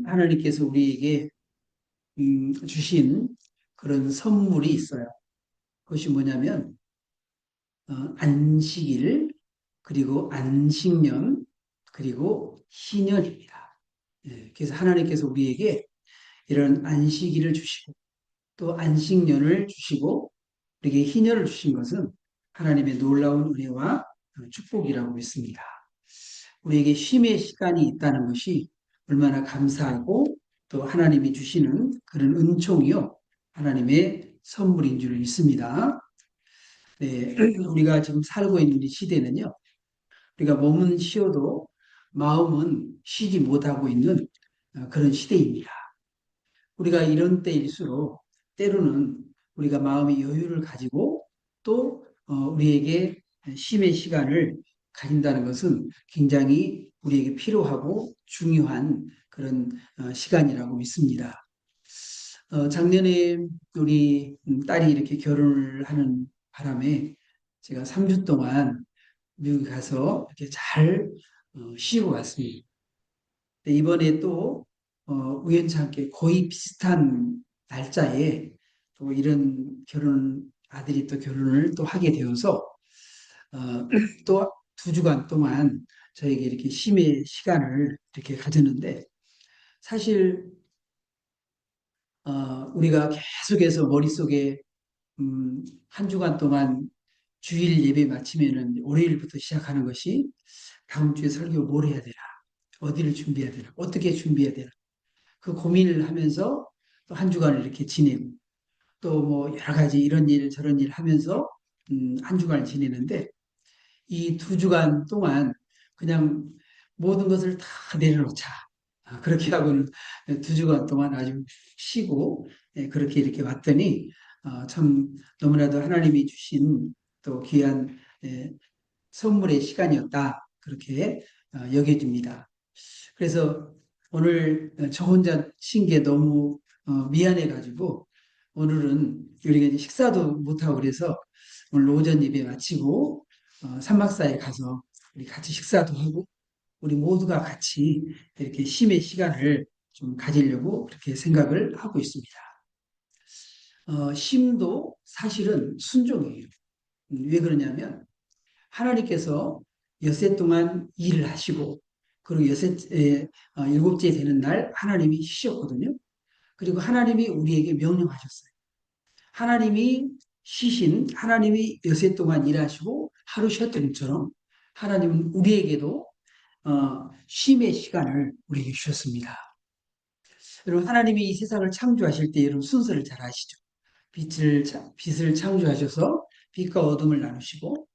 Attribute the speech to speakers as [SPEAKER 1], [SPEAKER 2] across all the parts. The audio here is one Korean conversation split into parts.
[SPEAKER 1] 하나님께서 우리에게 주신 그런 선물이 있어요. 그것이 뭐냐면 안식일, 그리고 안식년, 그리고 희년입니다. 예, 그래서 하나님께서 우리에게 이런 안식일을 주시고 또 안식년을 주시고 우리에게 희년을 주신 것은 하나님의 놀라운 은혜와 축복이라고 믿습니다. 우리에게 쉼의 시간이 있다는 것이 얼마나 감사하고 또 하나님이 주시는 그런 은총이요. 하나님의 선물인 줄 믿습니다. 네, 우리가 지금 살고 있는 이 시대는요. 우리가 몸은 쉬어도 마음은 쉬지 못하고 있는 그런 시대입니다. 우리가 이런 때일수록 때로는 우리가 마음의 여유를 가지고 또 우리에게 쉼의 시간을 가진다는 것은 굉장히 우리에게 필요하고 중요한 그런 시간이라고 믿습니다. 작년에 우리 딸이 이렇게 결혼을 하는 바람에 제가 3주 동안 미국에 가서 이렇게 잘 쉬고 왔습니다. 이번에 또 우연찮게 거의 비슷한 날짜에 또 이런 아들이 또 결혼을 또 하게 되어서 또 2주간 동안 저에게 이렇게 쉼의 시간을 이렇게 가졌는데 사실 우리가 계속해서 머릿속에 1주간 동안 주일 예배 마치면은 월요일부터 시작하는 것이 다음 주에 설교 뭘 해야 되나, 어디를 준비해야 되나, 어떻게 준비해야 되나 그 고민을 하면서 또 1주간을 이렇게 지내고 또 뭐 여러 가지 이런 일 저런 일 하면서 1주간을 지내는데 이 2주간 동안 그냥 모든 것을 다 내려놓자. 그렇게 하고는 2주간 동안 아주 쉬고 그렇게 이렇게 왔더니 참 너무나도 하나님이 주신 또 귀한 선물의 시간이었다. 그렇게 여겨집니다. 그래서 오늘 저 혼자 쉰 게 너무 미안해가지고 오늘은 우리가 이제 식사도 못하고 그래서 오늘 오전 예배 마치고 삼막사에 가서 우리 같이 식사도 하고 우리 모두가 같이 이렇게 쉼의 시간을 좀 가지려고 그렇게 생각을 하고 있습니다. 쉼도 사실은 순종이에요. 왜 그러냐면 하나님께서 엿새 동안 일을 하시고 그리고 일곱째 되는 날 하나님이 쉬셨거든요. 그리고 하나님이 우리에게 명령하셨어요. 하나님이 하나님이 엿새 동안 일하시고 하루 쉬었던 것처럼 하나님은 우리에게도 쉼의 시간을 우리에게 주셨습니다. 여러분 하나님이 이 세상을 창조하실 때 여러분 순서를 잘 아시죠? 빛을 창조하셔서 빛과 어둠을 나누시고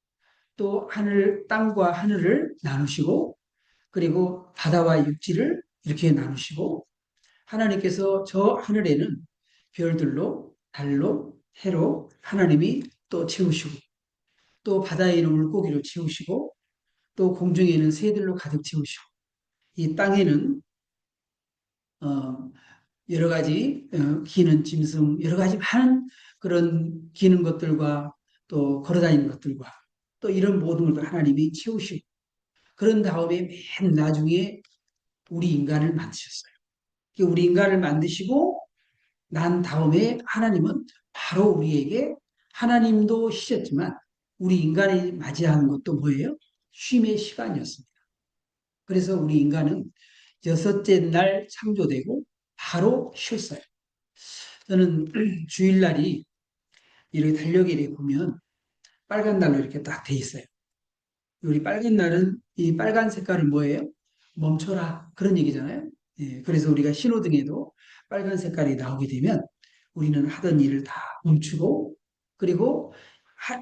[SPEAKER 1] 또 땅과 하늘을 나누시고 그리고 바다와 육지를 이렇게 나누시고 하나님께서 저 하늘에는 별들로 달로 해로 하나님이 또 채우시고 또 바다에 있는 물고기로 채우시고 또 공중에는 새들로 가득 채우시고 이 땅에는 어, 여러 가지 기는 짐승 여러 가지 많은 그런 기는 것들과 또 걸어다니는 것들과 또 이런 모든 것들 하나님이 채우시고 그런 다음에 맨 나중에 우리 인간을 만드셨어요. 우리 인간을 만드시고 난 다음에 하나님은 바로 우리에게 하나님도 쉬셨지만 우리 인간이 맞이하는 것도 뭐예요? 쉼의 시간이었습니다. 그래서 우리 인간은 6째 날 창조되고 바로 쉬었어요. 저는 주일날이 이렇게 달력일에 보면 빨간 날로 이렇게 딱 돼 있어요. 우리 빨간 날은 이 빨간 색깔은 뭐예요? 멈춰라. 그런 얘기잖아요. 예, 그래서 우리가 신호등에도 빨간 색깔이 나오게 되면 우리는 하던 일을 다 멈추고 그리고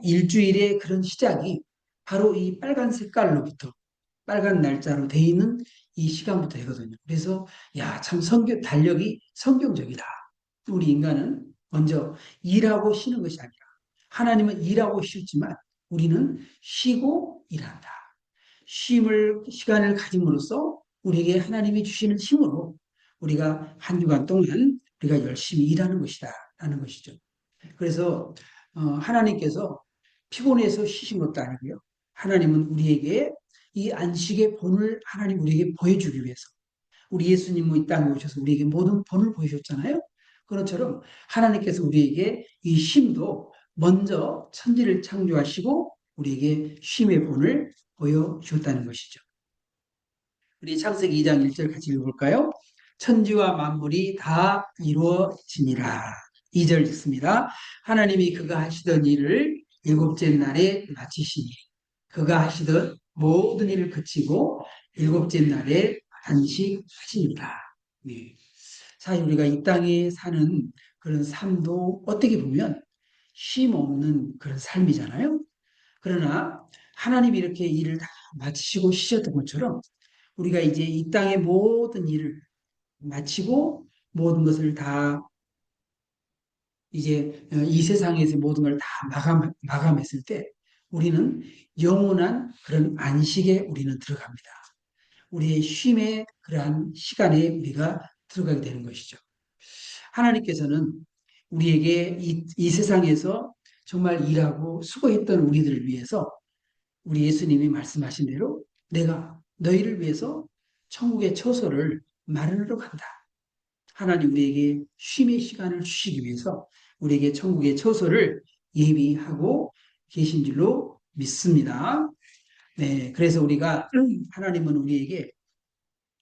[SPEAKER 1] 일주일의 그런 시작이 바로 이 빨간 색깔로부터 빨간 날짜로 돼 있는 이 시간부터 되거든요. 그래서 야, 참 달력이 성경적이다. 우리 인간은 먼저 일하고 쉬는 것이 아니라 하나님은 일하고 쉬었지만 우리는 쉬고 일한다. 시간을 가짐으로써 우리에게 하나님이 주시는 힘으로 우리가 1주간 동안 우리가 열심히 일하는 것이다. 라는 것이죠. 그래서 하나님께서 피곤해서 쉬신 것도 아니고요. 하나님은 우리에게 이 안식의 본을 하나님 우리에게 보여주기 위해서 우리 예수님은 이 땅에 오셔서 우리에게 모든 본을 보여줬잖아요. 그것처럼 하나님께서 우리에게 이 쉼도 먼저 천지를 창조하시고 우리에게 쉼의 본을 보여주었다는 것이죠. 우리 창세기 2장 1절 같이 읽어볼까요? 천지와 만물이 다 이루어지니라. 2절 읽습니다. 하나님이 그가 하시던 일을 일곱째 날에 마치시니 그가 하시던 모든 일을 그치고 일곱째 날에 안식하시니라. 네. 사실 우리가 이 땅에 사는 그런 삶도 어떻게 보면 쉼 없는 그런 삶이잖아요. 그러나 하나님이 이렇게 일을 다 마치시고 쉬셨던 것처럼 우리가 이제 이 땅의 모든 일을 마치고 모든 것을 다 이제 이 세상에서 모든 걸 다 마감했을 때 우리는 영원한 그런 안식에 우리는 들어갑니다. 우리의 쉼의 그러한 시간에 우리가 들어가게 되는 것이죠. 하나님께서는 우리에게 이 세상에서 정말 일하고 수고했던 우리들을 위해서 우리 예수님이 말씀하신 대로 내가 너희를 위해서 천국의 처소를 마련하러 간다. 하나님 우리에게 쉼의 시간을 주시기 위해서 우리에게 천국의 처소를 예비하고 계신 줄로 믿습니다. 네, 그래서 우리가 하나님은 우리에게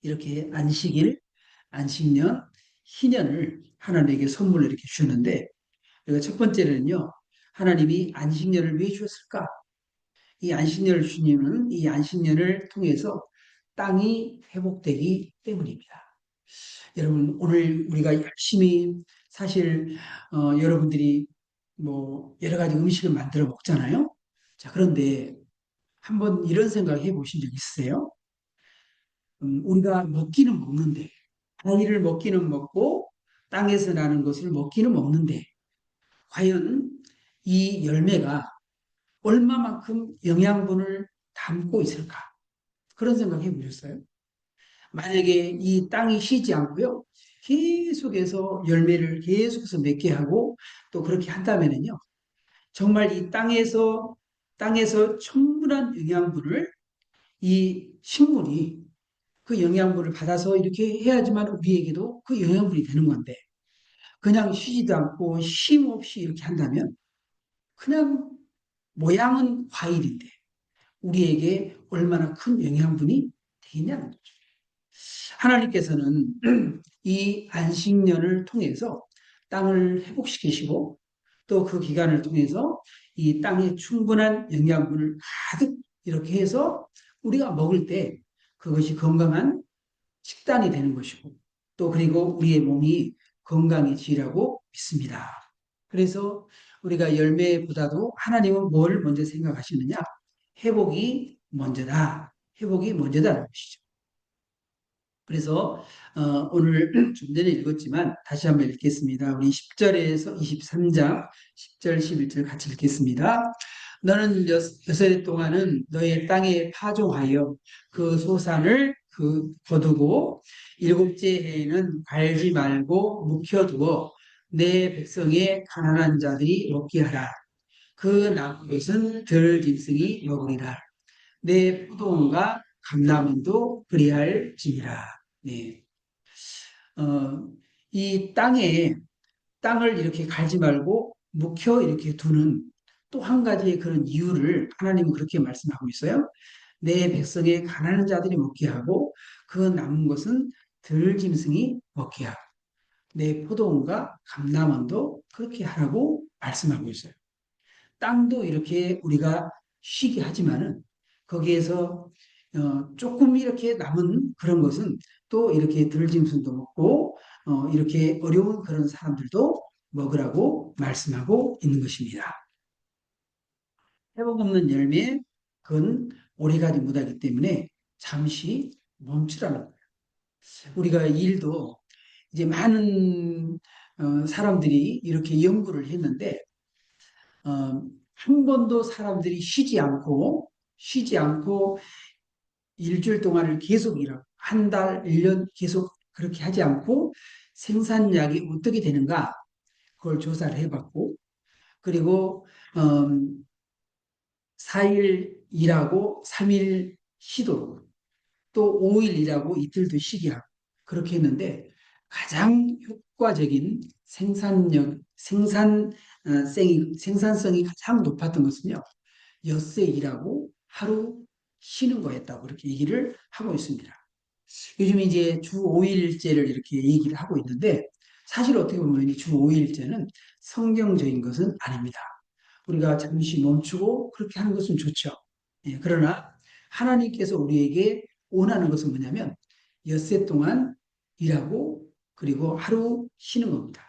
[SPEAKER 1] 이렇게 안식년, 희년을 하나님에게 선물로 이렇게 주셨는데 우리가 첫 번째는요. 하나님이 안식년을 왜 주셨을까? 이 안식년을 주신 이유는 이 안식년을 통해서 땅이 회복되기 때문입니다. 여러분 오늘 우리가 열심히 사실 여러분들이 뭐 여러 가지 음식을 만들어 먹잖아요. 자 그런데 한번 이런 생각 해보신 적 있으세요? 우리가 먹기는 먹는데 과일을 먹기는 먹고 땅에서 나는 것을 먹기는 먹는데 과연 이 열매가 얼마만큼 영양분을 담고 있을까? 그런 생각 해보셨어요? 만약에 이 땅이 쉬지 않고요. 계속해서 열매를 계속해서 맺게 하고 또 그렇게 한다면요. 정말 이 땅에서 충분한 영양분을 이 식물이 그 영양분을 받아서 이렇게 해야지만 우리에게도 그 영양분이 되는 건데 그냥 쉬지도 않고 쉼 없이 이렇게 한다면 그냥 모양은 과일인데 우리에게 얼마나 큰 영양분이 되겠냐는 거죠. 하나님께서는 이 안식년을 통해서 땅을 회복시키시고 또 그 기간을 통해서 이 땅에 충분한 영양분을 가득 이렇게 해서 우리가 먹을 때 그것이 건강한 식단이 되는 것이고 또 그리고 우리의 몸이 건강해지라고 믿습니다. 그래서 우리가 열매보다도 하나님은 뭘 먼저 생각하시느냐? 회복이 먼저다. 회복이 먼저다는 것이죠. 그래서 오늘 좀 전에 읽었지만 다시 한번 읽겠습니다. 우리 10절에서 23장 10절 11절 같이 읽겠습니다. 너는 여섯 동안은 너의 땅에 파종하여 그 소산을 거두고 일곱째 해에는 갈지 말고 묵혀두어 내 백성의 가난한 자들이 먹게 하라. 그 남은 것은 들 짐승이 먹으리라. 내 포도원과 감람원도 그리할지니라. 네. 어, 이 땅을 이렇게 갈지 말고 묵혀 이렇게 두는 또 한 가지의 그런 이유를 하나님은 그렇게 말씀하고 있어요. 내 백성의 가난한 자들이 먹게 하고 그 남은 것은 들짐승이 먹게 하고 내 포도원과 감람원도 그렇게 하라고 말씀하고 있어요. 땅도 이렇게 우리가 쉬게 하지만은 거기에서 조금 이렇게 남은 그런 것은 또 이렇게 들짐승도 먹고 이렇게 어려운 그런 사람들도 먹으라고 말씀하고 있는 것입니다. 회복 없는 열매 그건 오래가지 못하기 때문에 잠시 멈추라는 거예요. 우리가 일도 이제 많은 사람들이 이렇게 연구를 했는데 한 번도 사람들이 쉬지 않고 일주일 동안을 계속 일하고 한 달, 1년 계속 그렇게 하지 않고 생산량이 어떻게 되는가 그걸 조사를 해봤고 그리고 4일 일하고 3일 쉬도록 또 5일 일하고 이틀도 쉬게 하고 그렇게 했는데 가장 효과적인 생산성이 가장 높았던 것은요. 엿새 일하고 하루 쉬는 거였다고 그렇게 얘기를 하고 있습니다. 요즘 이제 주 5일제를 이렇게 얘기를 하고 있는데 사실 어떻게 보면 이 주 5일제는 성경적인 것은 아닙니다. 우리가 잠시 멈추고 그렇게 하는 것은 좋죠. 예, 그러나 하나님께서 우리에게 원하는 것은 뭐냐면 엿새 동안 일하고 그리고 하루 쉬는 겁니다.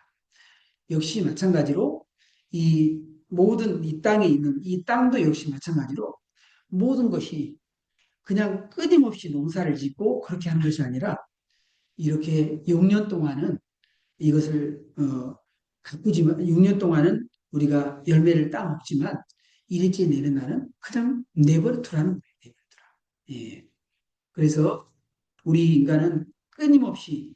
[SPEAKER 1] 역시 마찬가지로 이 모든 이 땅에 있는 이 땅도 역시 마찬가지로 모든 것이 그냥 끊임없이 농사를 짓고 그렇게 하는 것이 아니라 이렇게 6년 동안은 이것을 가꾸지만 6년 동안은 우리가 열매를 따먹지만 일일째 내는 날은 그냥 내버려 두라는 거예요. 내버려 두라. 예. 그래서 우리 인간은 끊임없이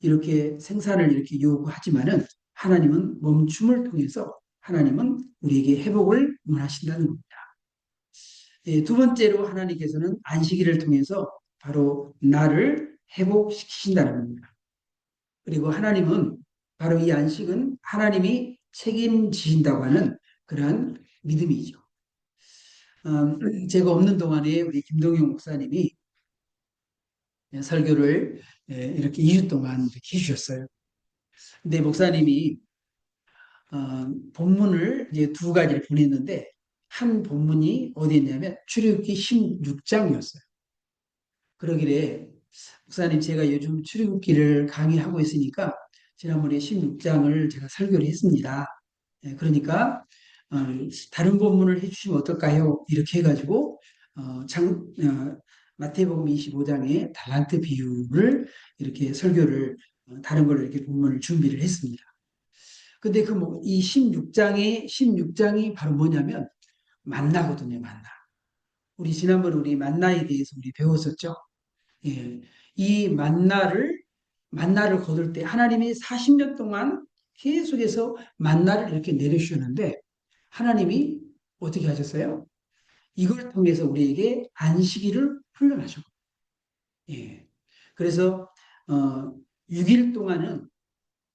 [SPEAKER 1] 이렇게 생산을 이렇게 요구하지만은 하나님은 멈춤을 통해서 하나님은 우리에게 회복을 원하신다는 겁니다. 예, 두 번째로 하나님께서는 안식일을 통해서 바로 나를 회복시키신다는 겁니다. 그리고 하나님은 바로 이 안식은 하나님이 책임지신다고 하는 그러한 믿음이죠. 제가 없는 동안에 우리 김동영 목사님이 설교를 이렇게 2주 동안 이렇게 해주셨어요. 근데 목사님이 본문을 이제 두 가지를 보냈는데 한 본문이 어디였냐면 출애굽기 16장이었어요. 그러길래 목사님 제가 요즘 출애굽기를 강의하고 있으니까 지난번에 16장을 제가 설교를 했습니다. 그러니까 어, 다른 본문을 해주시면 어떨까요? 이렇게 해가지고 마태복음 25장의 달란트 비유를 이렇게 설교를 다른 걸로 이렇게 본문을 준비를 했습니다. 근데 이 16장이 바로 뭐냐면 만나거든요, 만나. 우리 지난번에 우리 만나에 대해서 우리 배웠었죠. 예. 이 만나를 거둘 때 하나님이 40년 동안 계속해서 만나를 이렇게 내려주셨는데 하나님이 어떻게 하셨어요? 이걸 통해서 우리에게 안식일을 훈련하셨고, 예. 그래서, 6일 동안은,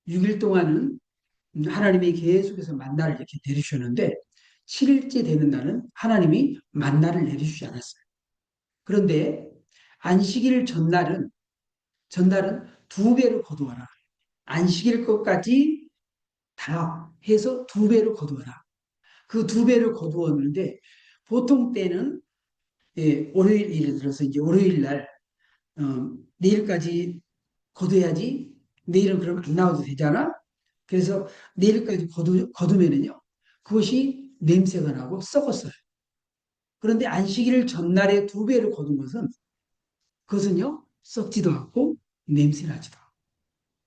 [SPEAKER 1] 6일 동안은 하나님이 계속해서 만나를 이렇게 내리셨는데, 7일째 되는 날은 하나님이 만나를 내리시지 않았어요. 그런데 안식일 전날은 두 배로 거두어라. 안식일 것까지 다 해서 두 배로 거두어라. 그 두 배를 거두었는데, 보통 때는, 예, 월요일, 예를 들어서 이제 월요일 날, 내일까지 거둬야지, 내일은 그럼 안 나와도 되잖아? 그래서 내일까지 거두면은요, 그것이 냄새가 나고 썩었어요. 그런데 안식일 전날에 두 배를 거둔 것은, 그것은요, 썩지도 않고 냄새 나지도 않고.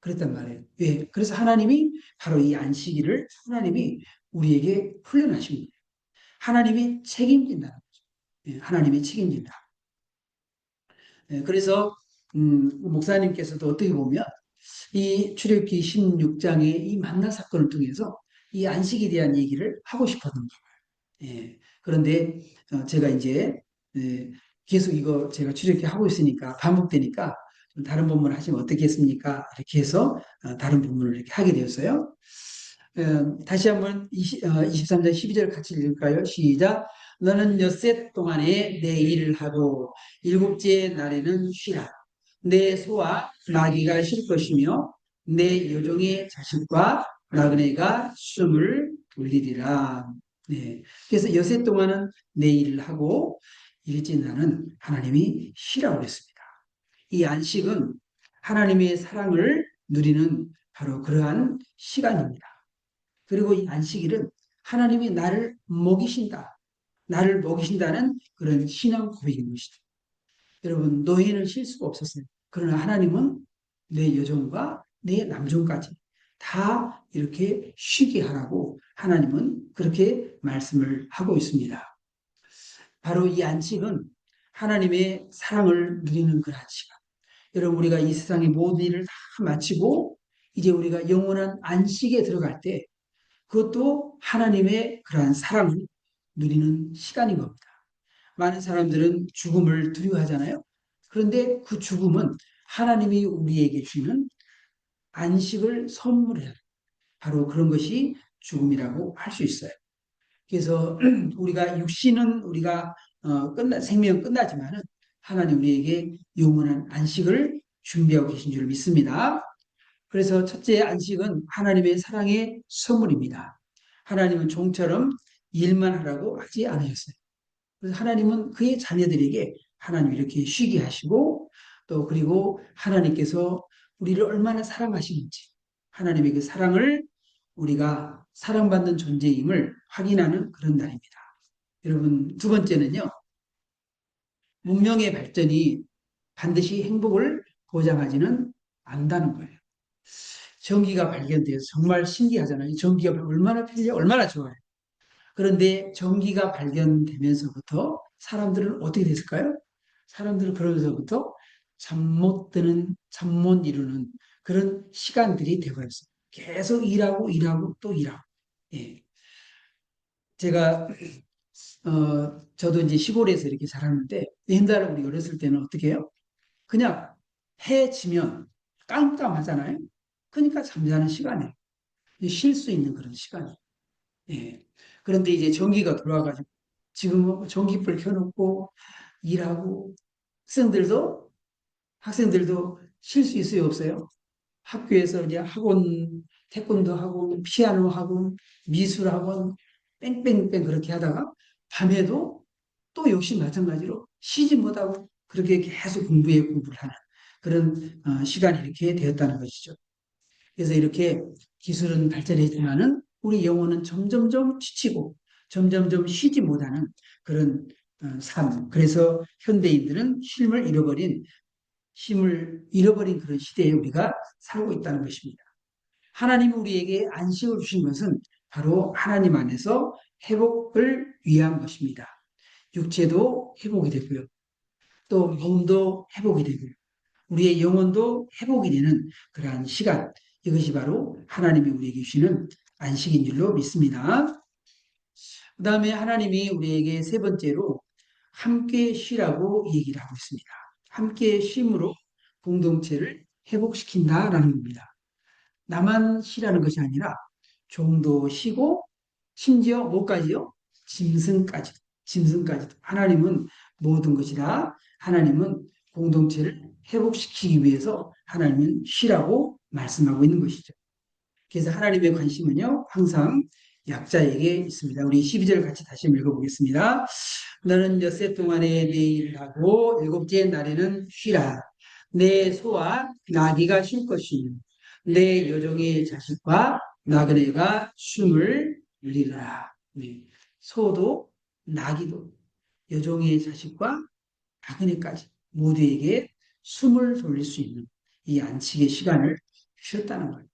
[SPEAKER 1] 그랬단 말이에요. 왜? 그래서 하나님이 바로 이 안식일을 하나님이 우리에게 훈련하신 거예요. 하나님이 책임진다는 거죠. 예, 하나님이 책임진다. 예, 그래서 목사님께서도 어떻게 보면 이 출애굽기 16장의 이 만나 사건을 통해서 이 안식에 대한 얘기를 하고 싶었던 거예요. 예, 그런데 제가 이제 계속 이거 제가 출애굽기 하고 있으니까 반복되니까 다른 본문을 하시면 어떻겠습니까? 이렇게 해서 다른 본문을 이렇게 하게 되었어요. 다시 한번 23장 12절 같이 읽을까요? 시작. 너는 엿새 동안에 내 일을 하고 일곱째 날에는 쉬라. 내 소와 나귀가 쉴 것이며 내 여종의 자식과 나그네가 숨을 돌리리라. 네. 그래서 엿새 동안은 내 일을 하고 일째 날은 하나님이 쉬라고 그랬습니다. 이 안식은 하나님의 사랑을 누리는 바로 그러한 시간입니다. 그리고 이 안식일은 하나님이 나를 먹이신다. 나를 먹이신다는 그런 신앙 고백인 것이죠. 여러분, 노예는 쉴 수가 없었어요. 그러나 하나님은 내 여종과 내 남종까지 다 이렇게 쉬게 하라고 하나님은 그렇게 말씀을 하고 있습니다. 바로 이 안식은 하나님의 사랑을 누리는 그런 시간. 여러분, 우리가 이 세상의 모든 일을 다 마치고 이제 우리가 영원한 안식에 들어갈 때 그것도 하나님의 그러한 사랑을 누리는 시간인 겁니다. 많은 사람들은 죽음을 두려워하잖아요. 그런데 그 죽음은 하나님이 우리에게 주는 안식을 선물해요. 바로 그런 것이 죽음이라고 할 수 있어요. 그래서 우리가 육신은 우리가 생명 끝나지만은 하나님 우리에게 영원한 안식을 준비하고 계신 줄 믿습니다. 그래서 첫째 안식은 하나님의 사랑의 선물입니다. 하나님은 종처럼 일만 하라고 하지 않으셨어요. 그래서 하나님은 그의 자녀들에게 하나님 이렇게 쉬게 하시고 또 그리고 하나님께서 우리를 얼마나 사랑하시는지 하나님의 그 사랑을 우리가 사랑받는 존재임을 확인하는 그런 날입니다. 여러분, 두 번째는요, 문명의 발전이 반드시 행복을 보장하지는 않는다는 거예요. 전기가 발견돼서 정말 신기하잖아요. 전기가 얼마나 편리해, 얼마나 좋아요. 그런데 전기가 발견되면서부터 사람들은 어떻게 됐을까요? 사람들은 그러면서부터 잠 못 드는, 잠 못 이루는 그런 시간들이 되어버렸어요. 계속 일하고 일하고 또 일하고. 예. 제가 저도 이제 시골에서 이렇게 자랐는데 옛날에 우리 어렸을 때는 어떻게 해요? 그냥 해 지면 깜깜하잖아요. 그러니까 잠자는 시간에 쉴 수 있는 그런 시간이. 예. 그런데 이제 전기가 돌아가지고 지금은 전기불 켜놓고 일하고 학생들도 쉴 수 있어요, 없어요? 학교에서 이제 학원, 태권도 학원, 피아노 학원, 미술 학원, 뺑뺑뺑 그렇게 하다가 밤에도 또 역시 마찬가지로 쉬지 못하고 그렇게 계속 공부를 하는 그런 시간이 이렇게 되었다는 것이죠. 그래서 이렇게 기술은 발전했지만은 우리 영혼은 점점점 지치고 점점점 쉬지 못하는 그런 삶. 그래서 현대인들은 쉼을 잃어버린 그런 시대에 우리가 살고 있다는 것입니다. 하나님이 우리에게 안식을 주신 것은 바로 하나님 안에서 회복을 위한 것입니다. 육체도 회복이 되고요. 또 마음도 회복이 되고요. 우리의 영혼도 회복이 되는 그러한 시간. 이것이 바로 하나님이 우리에게 주시는 안식인 줄로 믿습니다. 그 다음에 하나님이 우리에게 세 번째로 함께 쉬라고 얘기를 하고 있습니다. 함께 쉼으로 공동체를 회복시킨다라는 겁니다. 나만 쉬라는 것이 아니라 좀도 쉬고 심지어 뭐까지요? 짐승까지도. 하나님은 모든 것이다. 하나님은 공동체를 회복시키기 위해서 하나님은 쉬라고 말씀하고 있는 것이죠. 그래서 하나님의 관심은요, 항상 약자에게 있습니다. 우리 12절 같이 다시 읽어보겠습니다. 너는 엿새 동안에 내 일을 하고 일곱째 날에는 쉬라. 내 소와 나귀가 쉴 것이며 내 여종의 자식과 나그네가 숨을 물리라. 네. 소도 나귀도 여종의 자식과 나그네까지 모두에게 숨을 돌릴 수 있는 이 안식의 시간을 주셨다는 거예요.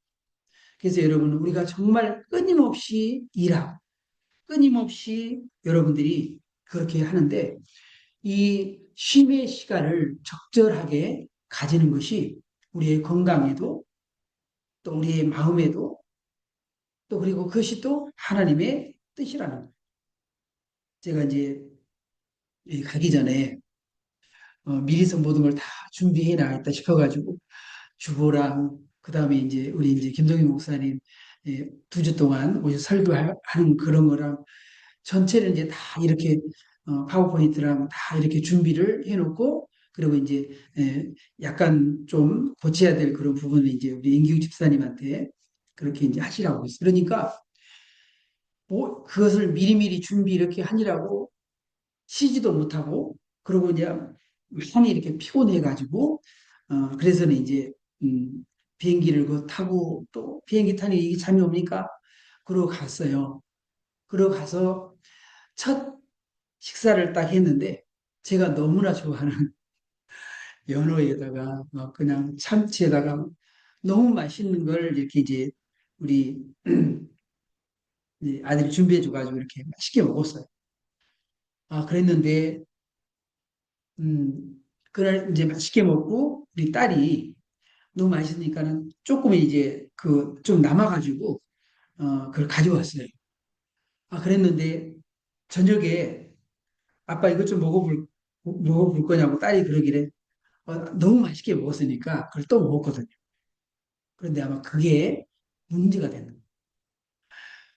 [SPEAKER 1] 그래서 여러분 우리가 정말 끊임없이 일하고 끊임없이 여러분들이 그렇게 하는데 이 쉼의 시간을 적절하게 가지는 것이 우리의 건강에도 또 우리의 마음에도 또 그리고 그것이 또 하나님의 뜻이라는 거예요. 제가 이제 가기 전에 미리서 모든 걸 다 준비해 나가겠다 싶어가지고 주보랑 그다음에 이제 우리 이제 김동희 목사님 2주 동안 오셔서 설교하는 그런 거랑 전체를 이제 다 이렇게 파워포인트랑 다 이렇게 준비를 해놓고 그리고 이제 약간 좀 고쳐야 될 그런 부분을 이제 우리 임기우 집사님한테 그렇게 이제 하시라고 했어요. 그러니까 뭐 그것을 미리미리 준비 이렇게 하니라고 쉬지도 못하고 그러고 그냥 많이 이렇게 피곤해가지고 그래서는 이제 비행기를 그 타고 또 비행기 타니 이게 잠이 옵니까? 그러고 갔어요. 그러고 가서 첫 식사를 딱 했는데 제가 너무나 좋아하는 연어에다가 그냥 참치에다가 너무 맛있는 걸 이렇게 이제 우리 아들이 준비해 줘가지고 이렇게 맛있게 먹었어요. 아, 그랬는데 그날 이제 맛있게 먹고 우리 딸이 너무 맛있으니까는 조금 이제 그 좀 남아가지고 그걸 가져왔어요. 아, 그랬는데 저녁에 아빠 이것 좀 먹어볼 거냐고 딸이 그러길래 너무 맛있게 먹었으니까 그걸 또 먹었거든요. 그런데 아마 그게 문제가 되는 거예요.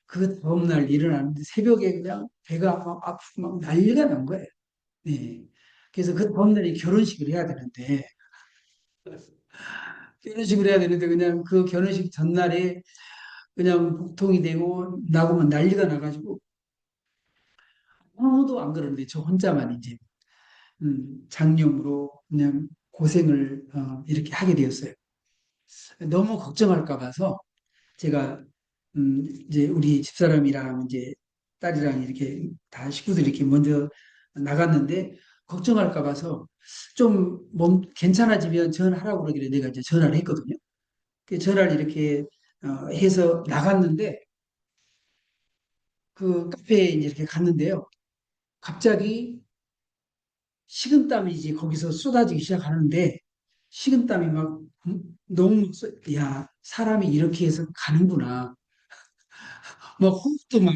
[SPEAKER 1] 그 다음날 일어났는데 새벽에 그냥 배가 막 아프고 막 난리가 난 거예요. 네. 그래서 그 다음날에 결혼식을 해야 되는데, 결혼식을 해야 되는데 그냥 그 결혼식 전날에 그냥 복통이 되고 나고만 난리가 나가지고 아무도 안 그러는데 저 혼자만 이제 장염으로 그냥 고생을 이렇게 하게 되었어요. 너무 걱정할까 봐서 제가 이제 우리 집사람이랑 이제 딸이랑 이렇게 다 식구들이 이렇게 먼저 나갔는데 걱정할까 봐서 좀 몸 괜찮아지면 전화하라고 그러길래 내가 이제 전화를 했거든요. 그 전화를 이렇게 해서 나갔는데 그 카페에 이제 이렇게 갔는데요. 갑자기 식은땀이 이제 거기서 쏟아지기 시작하는데 식은땀이 막 너무 야 사람이 이렇게 해서 가는구나. 막 호흡도 막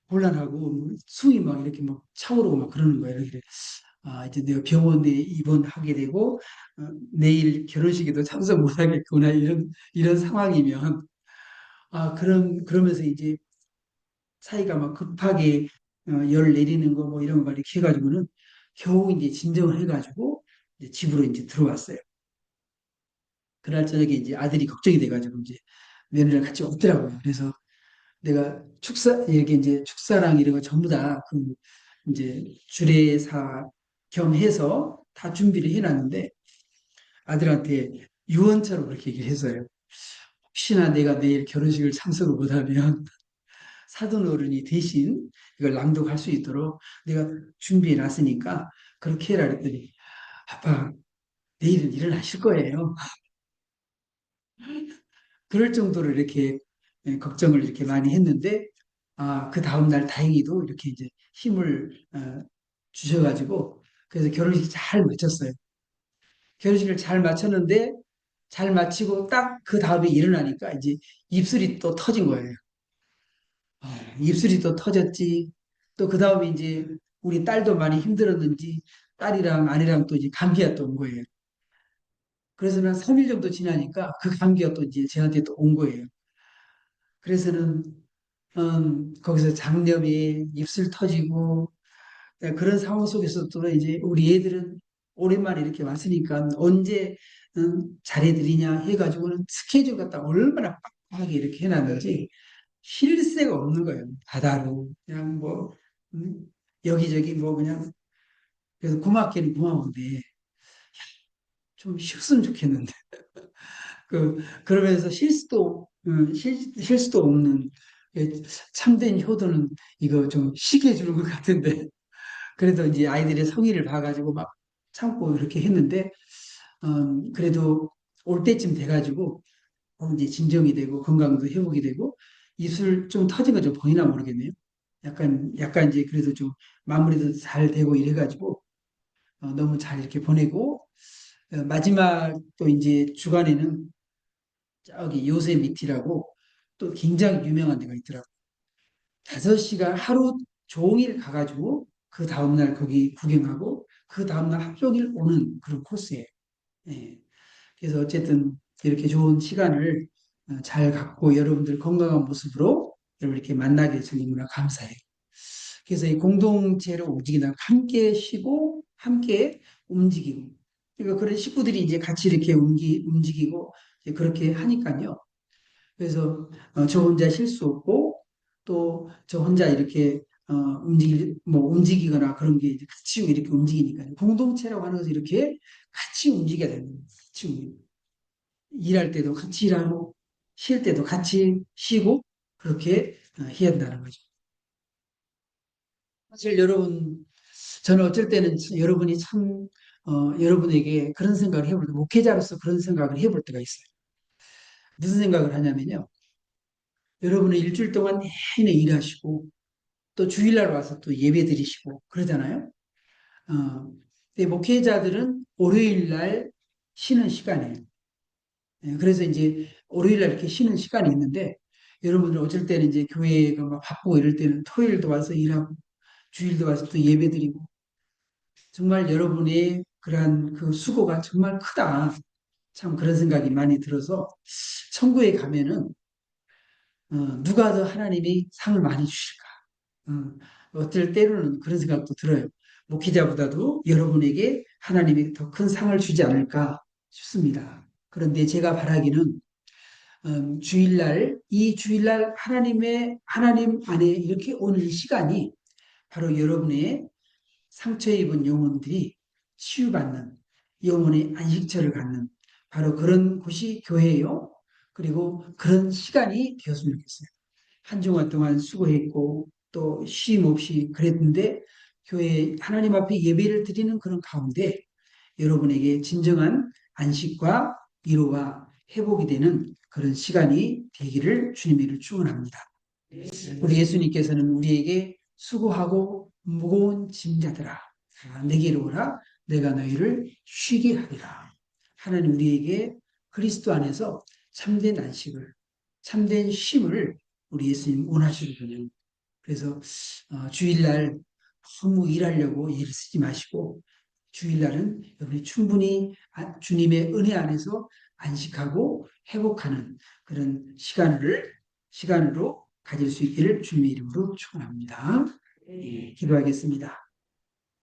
[SPEAKER 1] 곤란하고 숨이 막 이렇게 막 차오르고 막 그러는 거예요. 그래 아 이제 내가 병원에 입원하게 되고 내일 결혼식에도 참석 못하겠구나 이런 상황이면 그러면서 이제 사이가 막 급하게 열 내리는 거 뭐 이런 거 이렇게 해가지고는 겨우 이제 진정을 해가지고 이제 집으로 이제 들어왔어요. 그날 저녁에 이제 아들이 걱정이 돼가지고 이제 며느리랑 같이 왔더라고요. 그래서 내가 이렇게 이제 축사랑 이런 거 전부 다 그 이제 주례사 겸 해서 다 준비를 해놨는데 아들한테 유언처럼 그렇게 얘기를 했어요. 혹시나 내가 내일 결혼식을 참석을 못하면 사돈 어른이 대신 이걸 낭독할 수 있도록 내가 준비해 놨으니까 그렇게 해라 그랬더니 아빠 내일은 일어나실 거예요. 그럴 정도로 이렇게 걱정을 이렇게 많이 했는데 그 다음날 다행히도 이렇게 이제 힘을 주셔가지고 그래서 결혼식 잘 마쳤어요. 결혼식을 잘 마쳤는데 잘 마치고 딱 그 다음에 일어나니까 이제 입술이 또 터진 거예요. 입술이 또 터졌지. 또 그 다음에 이제 우리 딸도 많이 힘들었는지 딸이랑 아내랑 또 이제 감기가 또 온 거예요. 그래서 한 3일 정도 지나니까 그 감기가 또 이제 저한테 또 온 거예요. 그래서는 거기서 장염이 입술 터지고 그런 상황 속에서 또 이제 우리 애들은 오랜만에 이렇게 왔으니까 언제 잘해드리냐 해가지고는 스케줄 갖다 얼마나 빡빡하게 이렇게 해놨는지 쉴 새가 없는 거예요. 바다로 그냥 뭐 여기저기 뭐 그냥 그래서 고맙기는 고마운데 좀 쉬었으면 좋겠는데 그러면서 쉴 수도 없는 참된 효도는 이거 좀 쉬게 해주는 것 같은데 그래도 이제 아이들의 성의를 봐가지고 막 참고 이렇게 했는데 그래도 올 때쯤 돼가지고 이제 진정이 되고 건강도 회복이 되고 입술 좀 터진 거 좀 보이나 모르겠네요. 약간 이제 그래도 좀 마무리도 잘 되고 이래가지고 너무 잘 이렇게 보내고 마지막 또 이제 주간에는 저기 요세미티라고 또 굉장히 유명한 데가 있더라고요. 5시간 하루 종일 가가지고 그 다음날 거기 구경하고 그 다음날 하루 종일 오는 그런 코스예요. 예. 그래서 어쨌든 이렇게 좋은 시간을 잘 갖고 여러분들 건강한 모습으로 여러분 이렇게 만나게 해서 너무나 감사해요. 그래서 이 공동체로 움직이다 함께 쉬고 함께 움직이고 그러니까 그런 식구들이 이제 같이 이렇게 움직이고 이제 그렇게 하니까요. 그래서 저 혼자 쉴 수 없고 또 저 혼자 이렇게 움직이거나 그런 게 이제 같이 이렇게 움직이니까요. 공동체라고 하는 것은 이렇게 같이 움직여야 됩니다. 같이 일할 때도 같이 일하고 쉴 때도 같이 쉬고 그렇게 해야 한다는 거죠. 사실 여러분 저는 어쩔 때는 여러분이 여러분에게 그런 생각을 해볼 때 목회자로서 그런 생각을 해볼 때가 있어요. 무슨 생각을 하냐면요. 여러분은 일주일 동안 내내 일하시고 또 주일날 와서 또 예배 드리시고 그러잖아요. 어, 근데 목회자들은 월요일 날 쉬는 시간이에요. 그래서 이제 월요일 날 이렇게 쉬는 시간이 있는데 여러분들 어쩔 때는 이제 교회가 막 바쁘고 이럴 때는 토요일도 와서 일하고 주일도 와서 또 예배 드리고 정말 여러분의 그러한 그 수고가 정말 크다. 참 그런 생각이 많이 들어서 천국에 가면은 누가 더 하나님이 상을 많이 주실까? 어떨 때로는 그런 생각도 들어요. 목회자보다도 여러분에게 하나님이 더 큰 상을 주지 않을까 싶습니다. 그런데 제가 바라기는 주일날 이 주일날 하나님 안에 이렇게 오는 시간이 바로 여러분의 상처 입은 영혼들이 치유받는 영혼의 안식처를 갖는 바로 그런 곳이 교회예요. 그리고 그런 시간이 되었으면 좋겠어요. 한 주간 동안 수고했고 또 쉼 없이 그랬는데 교회 하나님 앞에 예배를 드리는 그런 가운데 여러분에게 진정한 안식과 위로와 회복이 되는 그런 시간이 되기를 주님의 이름으로 축원합니다. 우리 예수님께서는 우리에게 수고하고 무거운 짐자들아 내게로 오라 내가 너희를 쉬게 하리라. 하나님 우리에게 그리스도 안에서 참된 안식을 참된 쉼을 우리 예수님 원하시거든요. 그래서 주일날 너무 일하려고 일을 쓰지 마시고 주일날은 여러분이 충분히 주님의 은혜 안에서 안식하고 회복하는 그런 시간으로 가질 수 있기를 주님의 이름으로 축원합니다. 예, 기도하겠습니다.